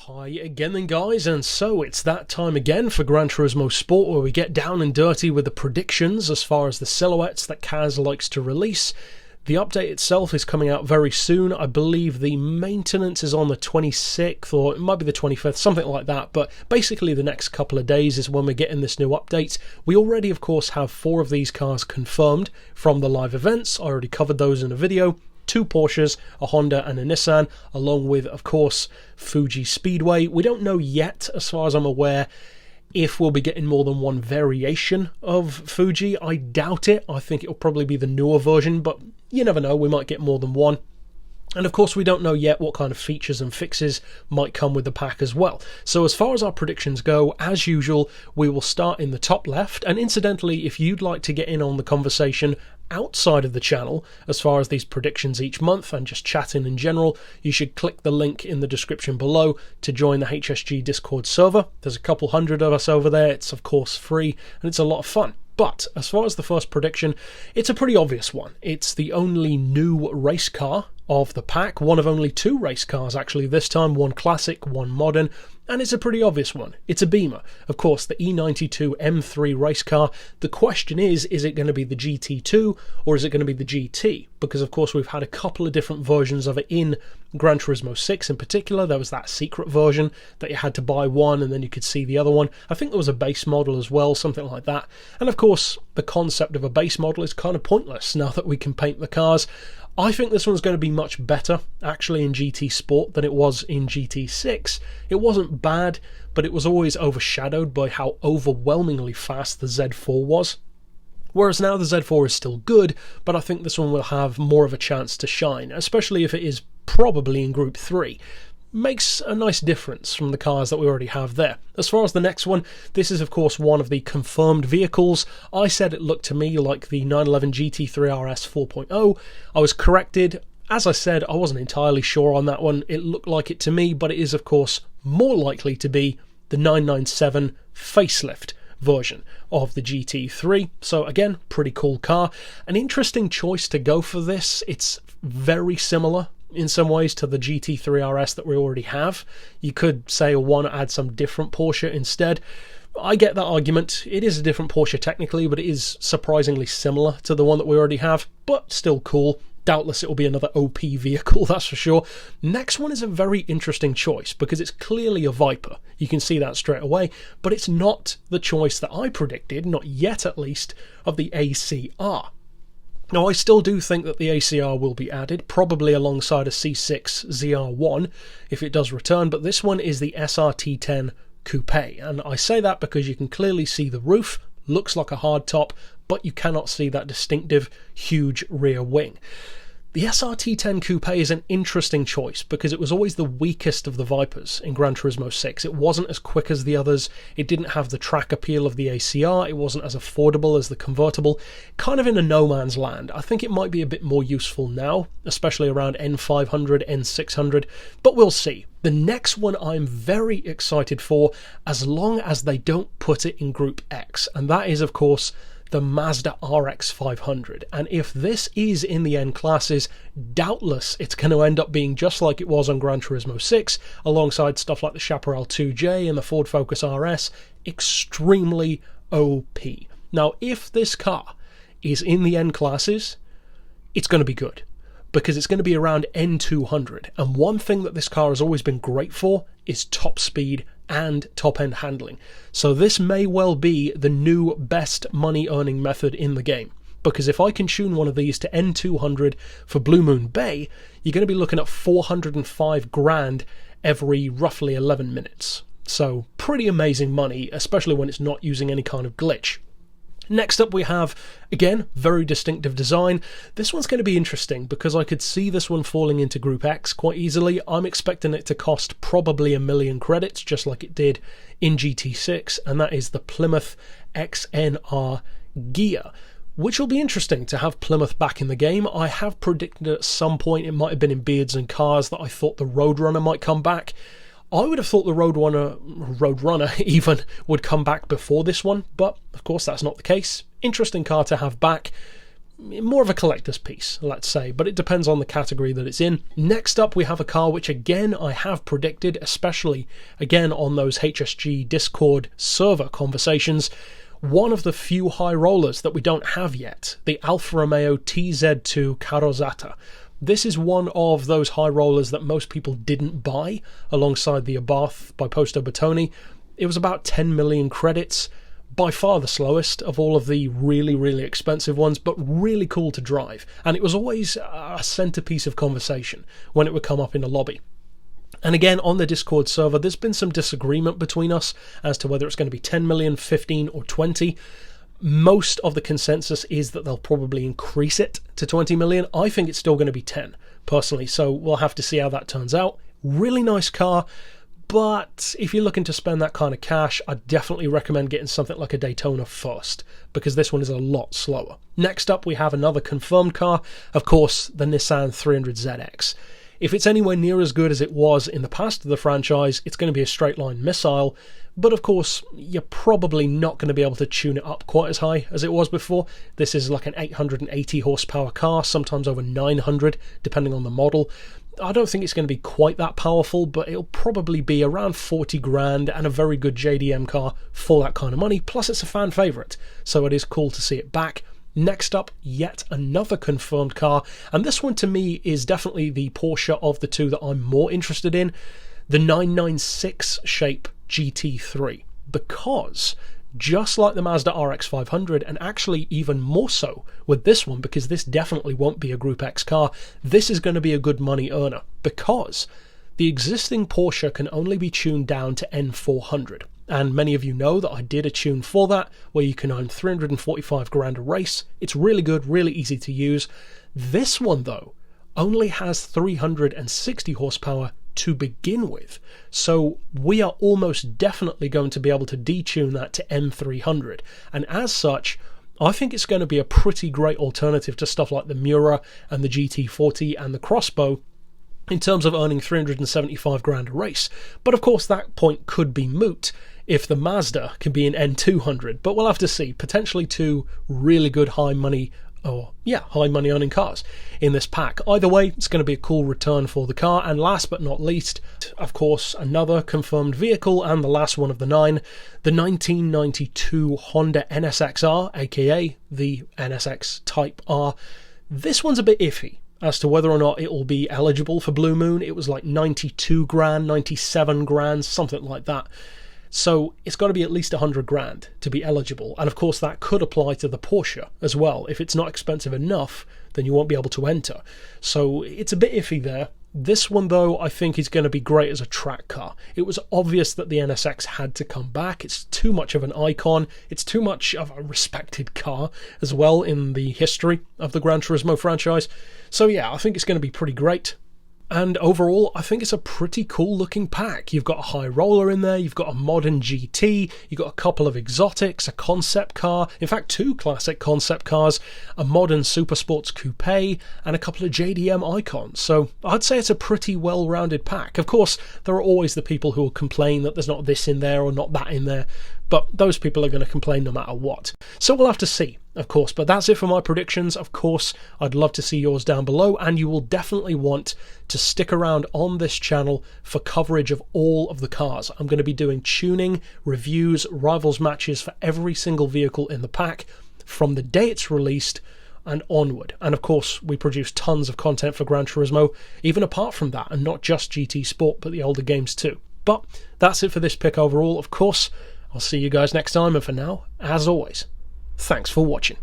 Hi again then guys, and so it's that time again for Gran Turismo Sport where we get down and dirty with the predictions as far as the silhouettes that Kaz likes to release. The update itself is coming out very soon. I believe the maintenance is on the 26th or it might be the 25th, something like that, but basically the next couple of days is when we're getting this new update. We already of course have 4 of these cars confirmed from the live events. I already covered those in a video. 2 Porsches, a Honda and a Nissan, along with, of course, Fuji Speedway. We don't know yet, as far as I'm aware, if we'll be getting more than one variation of Fuji. I doubt it. I think it'll probably be the newer version, but you never know. We might get more than one. And of course we don't know yet what kind of features and fixes might come with the pack as well. So as far as our predictions go, as usual, we will start in the top left. And incidentally, if you'd like to get in on the conversation outside of the channel as far as these predictions each month and just chatting in general, you should click the link in the description below to join the HSG Discord server. There's a couple hundred of us over there. It's of course free and it's a lot of fun. But as far as the first prediction, it's a pretty obvious one. It's the only new race car of the pack, one of only 2 race cars actually this time, one classic, one modern, and it's a pretty obvious one. It's a Beamer. Of course, the E92 M3 race car. The question is it going to be the GT2 or is it going to be the GT? Because of course we've had a couple of different versions of it in Gran Turismo 6 in particular. There was that secret version that you had to buy one and then you could see the other one. I think there was a base model as well, something like that. And of course, the concept of a base model is kind of pointless now that we can paint the cars. I think this one's going to be much better actually in GT Sport than it was in GT6. It wasn't bad, but it was always overshadowed by how overwhelmingly fast the Z4 was. Whereas now the Z4 is still good, but I think this one will have more of a chance to shine, especially if it is probably in Group 3. Makes a nice difference from the cars that we already have there. As far as the next one, this is of course one of the confirmed vehicles. I said it looked to me like the 911 GT3 RS 4.0. I was corrected. As I said, I wasn't entirely sure on that one. It looked like it to me, but it is of course more likely to be the 997 facelift version of the GT3. So again, pretty cool car. An interesting choice to go for this. It's very similar in some ways to the GT3 RS that we already have. You could say I want to add some different Porsche instead. I get that argument. It is a different Porsche technically, but it is surprisingly similar to the one that we already have, but still cool. Doubtless it will be another OP vehicle, that's for sure. Next one is a very interesting choice because it's clearly a Viper. You can see that straight away, but it's not the choice that I predicted, not yet at least, of the ACR. Now, I still do think that the ACR will be added, probably alongside a C6 ZR1 if it does return, but this one is the SRT10 Coupe, and I say that because you can clearly see the roof, looks like a hardtop, but you cannot see that distinctive, huge rear wing. The SRT10 Coupe is an interesting choice because it was always the weakest of the Vipers in Gran Turismo 6. It wasn't as quick as the others, it didn't have the track appeal of the ACR, it wasn't as affordable as the convertible, kind of in a no man's land. I think it might be a bit more useful now, especially around N500, N600, but we'll see. The next one I'm very excited for, as long as they don't put it in Group X, and that is of course the Mazda RX 500. And if this is in the N classes, doubtless it's going to end up being just like it was on Gran Turismo 6, alongside stuff like the Chaparral 2J and the Ford Focus RS. Extremely OP. Now, if this car is in the N classes, it's going to be good, because it's going to be around N200. And one thing that this car has always been great for is top speed and top-end handling. So this may well be the new best money-earning method in the game. Because if I can tune one of these to N200 for Blue Moon Bay, you're going to be looking at 405 grand every roughly 11 minutes. So pretty amazing money, especially when it's not using any kind of glitch. Next up we have, again, very distinctive design. This one's going to be interesting because I could see this one falling into Group X quite easily. I'm expecting it to cost probably 1 million credits, just like it did in GT6, and that is the Plymouth XNR Gear, which will be interesting to have Plymouth back in the game. I have predicted at some point, it might have been in Beards and Cars, that I thought the Roadrunner might come back. I would have thought the Roadrunner even would come back before this one, but of course that's not the case. Interesting car to have back. more of a collector's piece, let's say, but it depends on the category that it's in. Next up, we have a car which, again, I have predicted, especially, again, on those HSG Discord server conversations. One of the few high rollers that we don't have yet, the Alfa Romeo TZ2 Carrozzata. This is one of those high rollers that most people didn't buy, alongside the Abarth by Posto Bertoni. It was about 10 million credits. By far the slowest of all of the really, really expensive ones, but really cool to drive. And it was always a centerpiece of conversation when it would come up in the lobby. And again, on the Discord server, there's been some disagreement between us as to whether it's going to be 10 million, 15 or 20. Most of the consensus is that they'll probably increase it to 20 million. I think it's still going to be 10, personally, so we'll have to see how that turns out. Really nice car. But if you're looking to spend that kind of cash, I definitely recommend getting something like a Daytona first, because this one is a lot slower. Next up, we have another confirmed car, of course, the Nissan 300ZX. If it's anywhere near as good as it was in the past of the franchise, it's going to be a straight line missile, but of course, you're probably not going to be able to tune it up quite as high as it was before. This is like an 880 horsepower car, sometimes over 900, depending on the model. I don't think it's going to be quite that powerful, but it'll probably be around 40 grand and a very good JDM car for that kind of money. Plus, it's a fan favourite, so it is cool to see it back. Next up, yet another confirmed car, and this one to me is definitely the Porsche of the two that I'm more interested in, the 996 shape GT3, because just like the Mazda RX 500, and actually even more so with this one, because this definitely won't be a Group X car, this is going to be a good money earner, because the existing Porsche can only be tuned down to N400. And many of you know that I did a tune for that, where you can earn 345 grand a race. It's really good, really easy to use. This one, though, only has 360 horsepower to begin with. So we are almost definitely going to be able to detune that to N300. And as such, I think it's going to be a pretty great alternative to stuff like the Miura and the GT40 and the Crossbow, in terms of earning 375 grand a race. But of course that point could be moot if the Mazda can be an N200, but we'll have to see. Potentially two really good high money earning cars in this pack. Either way, it's going to be a cool return for the car. And last but not least, of course, another confirmed vehicle, and the last one of the 9, the 1992 Honda NSX-R, aka the NSX Type R. This one's a bit iffy as to whether or not it will be eligible for Blue Moon. It was like 92 grand, 97 grand, something like that. So it's got to be at least 100 grand to be eligible. And of course that could apply to the Porsche as well. If it's not expensive enough, then you won't be able to enter. So it's a bit iffy there. This one, though, I think is going to be great as a track car. It was obvious that the NSX had to come back. It's too much of an icon. It's too much of a respected car as well in the history of the Gran Turismo franchise. So yeah, I think it's going to be pretty great. And overall, I think it's a pretty cool looking pack. You've got a high roller in there, you've got a modern GT, you've got a couple of exotics, a concept car, in fact 2 classic concept cars, a modern Supersports Coupe, and a couple of JDM icons. So I'd say it's a pretty well-rounded pack. Of course, there are always the people who will complain that there's not this in there or not that in there, but those people are going to complain no matter what. So we'll have to see, of course. But that's it for my predictions. Of course, I'd love to see yours down below, and you will definitely want to stick around on this channel for coverage of all of the cars. I'm going to be doing tuning, reviews, rivals matches for every single vehicle in the pack from the day it's released and onward. And of course, we produce tons of content for Gran Turismo, even apart from that, and not just GT Sport, but the older games too. But that's it for this pick overall. Of course, I'll see you guys next time, and for now, as always, thanks for watching.